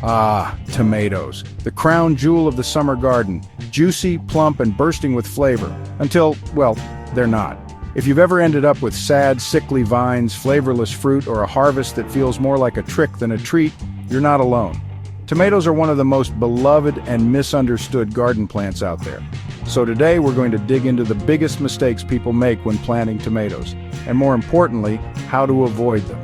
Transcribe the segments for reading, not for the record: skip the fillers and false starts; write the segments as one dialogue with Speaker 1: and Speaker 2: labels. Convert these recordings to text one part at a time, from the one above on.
Speaker 1: Ah, tomatoes, the crown jewel of the summer garden, juicy, plump, and bursting with flavor, until, well, they're not. If you've ever ended up with sad, sickly vines, flavorless fruit, or a harvest that feels more like a trick than a treat, you're not alone. Tomatoes are one of the most beloved and misunderstood garden plants out there. So today we're going to dig into the biggest mistakes people make when planting tomatoes, and more importantly, how to avoid them.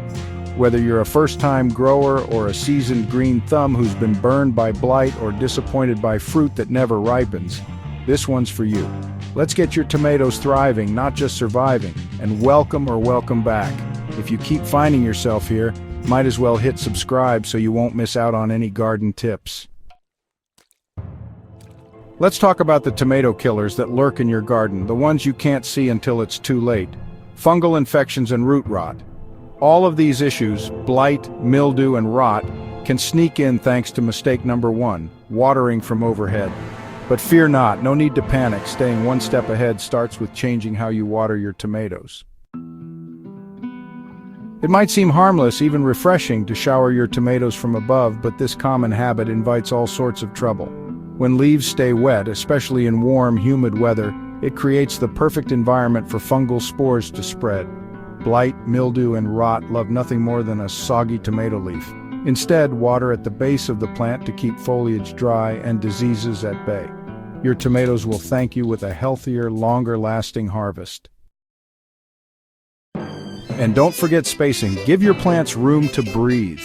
Speaker 1: Whether you're a first-time grower or a seasoned green thumb who's been burned by blight or disappointed by fruit that never ripens, this one's for you. Let's get your tomatoes thriving, not just surviving, and welcome back. If you keep finding yourself here, might as well hit subscribe so you won't miss out on any garden tips. Let's talk about the tomato killers that lurk in your garden, the ones you can't see until it's too late. Fungal infections and root rot. All of these issues, blight, mildew, and rot, can sneak in thanks to mistake number 1, watering from overhead. But fear not, no need to panic. Staying one step ahead starts with changing how you water your tomatoes. It might seem harmless, even refreshing, to shower your tomatoes from above, but this common habit invites all sorts of trouble. When leaves stay wet, especially in warm, humid weather, it creates the perfect environment for fungal spores to spread. Blight, mildew, and rot love nothing more than a soggy tomato leaf. Instead, water at the base of the plant to keep foliage dry and diseases at bay. Your tomatoes will thank you with a healthier, longer-lasting harvest. And don't forget spacing. Give your plants room to breathe.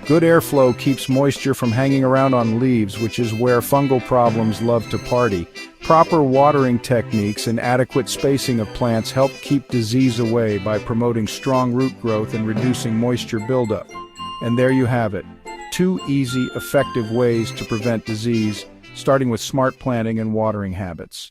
Speaker 1: Good airflow keeps moisture from hanging around on leaves, which is where fungal problems love to party. Proper watering techniques and adequate spacing of plants help keep disease away by promoting strong root growth and reducing moisture buildup. And there you have it. 2 easy, effective ways to prevent disease, starting with smart planting and watering habits.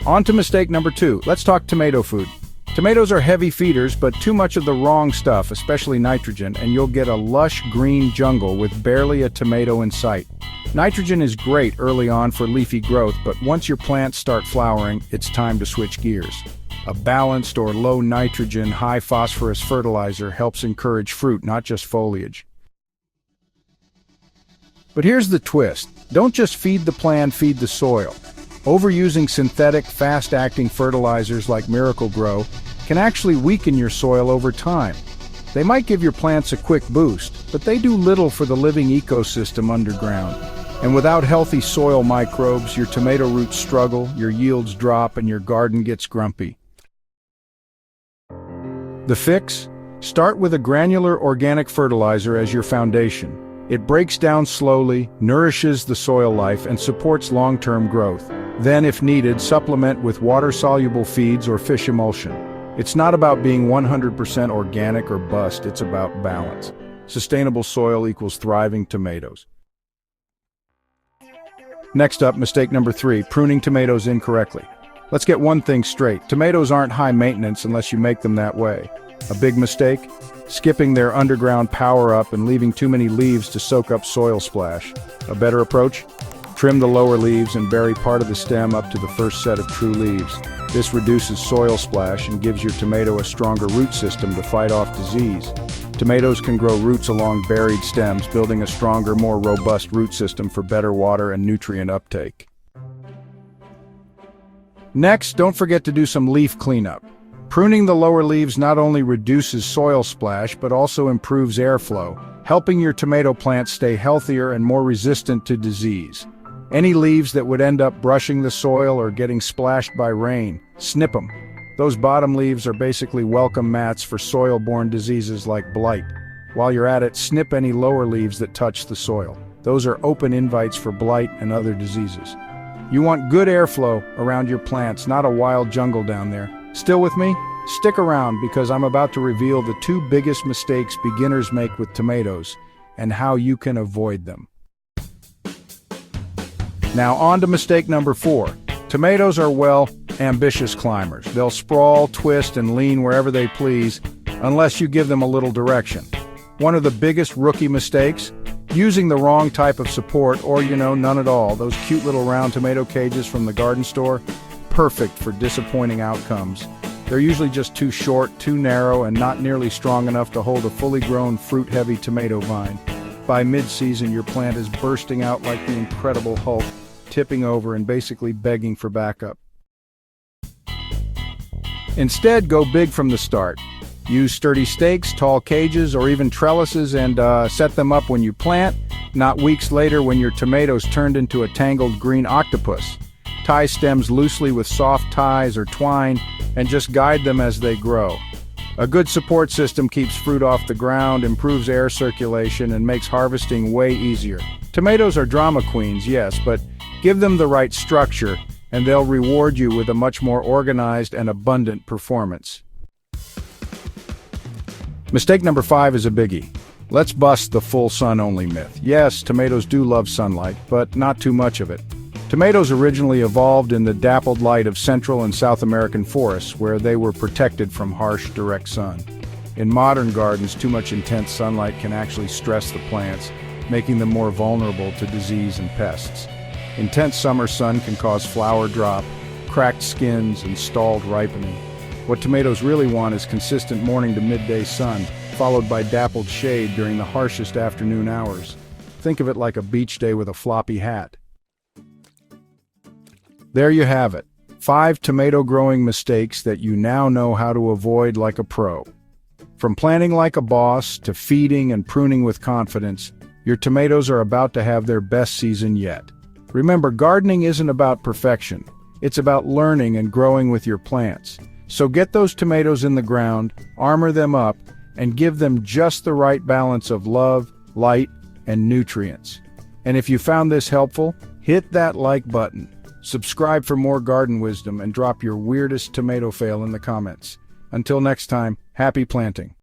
Speaker 1: On to mistake number 2. Let's talk tomato food. Tomatoes are heavy feeders, but too much of the wrong stuff, especially nitrogen, and you'll get a lush green jungle with barely a tomato in sight. Nitrogen is great early on for leafy growth, but once your plants start flowering, it's time to switch gears. A balanced or low nitrogen, high phosphorus fertilizer helps encourage fruit, not just foliage. But here's the twist. Don't just feed the plant, feed the soil. Overusing synthetic, fast-acting fertilizers like Miracle-Gro can actually weaken your soil over time. They might give your plants a quick boost, but they do little for the living ecosystem underground. And without healthy soil microbes, your tomato roots struggle, your yields drop, and your garden gets grumpy. The fix? Start with a granular organic fertilizer as your foundation. It breaks down slowly, nourishes the soil life, and supports long-term growth. Then, if needed, supplement with water-soluble feeds or fish emulsion. It's not about being 100% organic or bust, it's about balance. Sustainable soil equals thriving tomatoes. Next up, mistake number 3, pruning tomatoes incorrectly. Let's get one thing straight. Tomatoes aren't high maintenance unless you make them that way. A big mistake? Skipping their underground power-up and leaving too many leaves to soak up soil splash. A better approach? Trim the lower leaves and bury part of the stem up to the first set of true leaves. This reduces soil splash and gives your tomato a stronger root system to fight off disease. Tomatoes can grow roots along buried stems, building a stronger, more robust root system for better water and nutrient uptake. Next, don't forget to do some leaf cleanup. Pruning the lower leaves not only reduces soil splash, but also improves airflow, helping your tomato plants stay healthier and more resistant to disease. Any leaves that would end up brushing the soil or getting splashed by rain, snip them. Those bottom leaves are basically welcome mats for soil-borne diseases like blight. While you're at it, snip any lower leaves that touch the soil. Those are open invites for blight and other diseases. You want good airflow around your plants, not a wild jungle down there. Still with me? Stick around because I'm about to reveal the 2 biggest mistakes beginners make with tomatoes and how you can avoid them. Now on to mistake number 4. Tomatoes are, well, ambitious climbers. They'll sprawl, twist, and lean wherever they please, unless you give them a little direction. One of the biggest rookie mistakes? Using the wrong type of support, or none at all. Those cute little round tomato cages from the garden store? Perfect for disappointing outcomes. They're usually just too short, too narrow, and not nearly strong enough to hold a fully grown, fruit-heavy tomato vine. By mid-season, your plant is bursting out like the Incredible Hulk, tipping over and basically begging for backup. Instead, go big from the start. Use sturdy stakes, tall cages, or even trellises and set them up when you plant, not weeks later when your tomatoes turned into a tangled green octopus. Tie stems loosely with soft ties or twine and just guide them as they grow. A good support system keeps fruit off the ground, improves air circulation, and makes harvesting way easier. Tomatoes are drama queens, yes, but give them the right structure and they'll reward you with a much more organized and abundant performance. Mistake number 5 is a biggie. Let's bust the full sun-only myth. Yes, tomatoes do love sunlight, but not too much of it. Tomatoes originally evolved in the dappled light of Central and South American forests, where they were protected from harsh, direct sun. In modern gardens, too much intense sunlight can actually stress the plants, making them more vulnerable to disease and pests. Intense summer sun can cause flower drop, cracked skins, and stalled ripening. What tomatoes really want is consistent morning to midday sun, followed by dappled shade during the harshest afternoon hours. Think of it like a beach day with a floppy hat. There you have it, 5 tomato growing mistakes that you now know how to avoid like a pro. From planting like a boss to feeding and pruning with confidence, your tomatoes are about to have their best season yet. Remember, gardening isn't about perfection. It's about learning and growing with your plants. So get those tomatoes in the ground, armor them up, and give them just the right balance of love, light, and nutrients. And if you found this helpful, hit that like button. Subscribe for more garden wisdom and drop your weirdest tomato fail in the comments. Until next time, happy planting.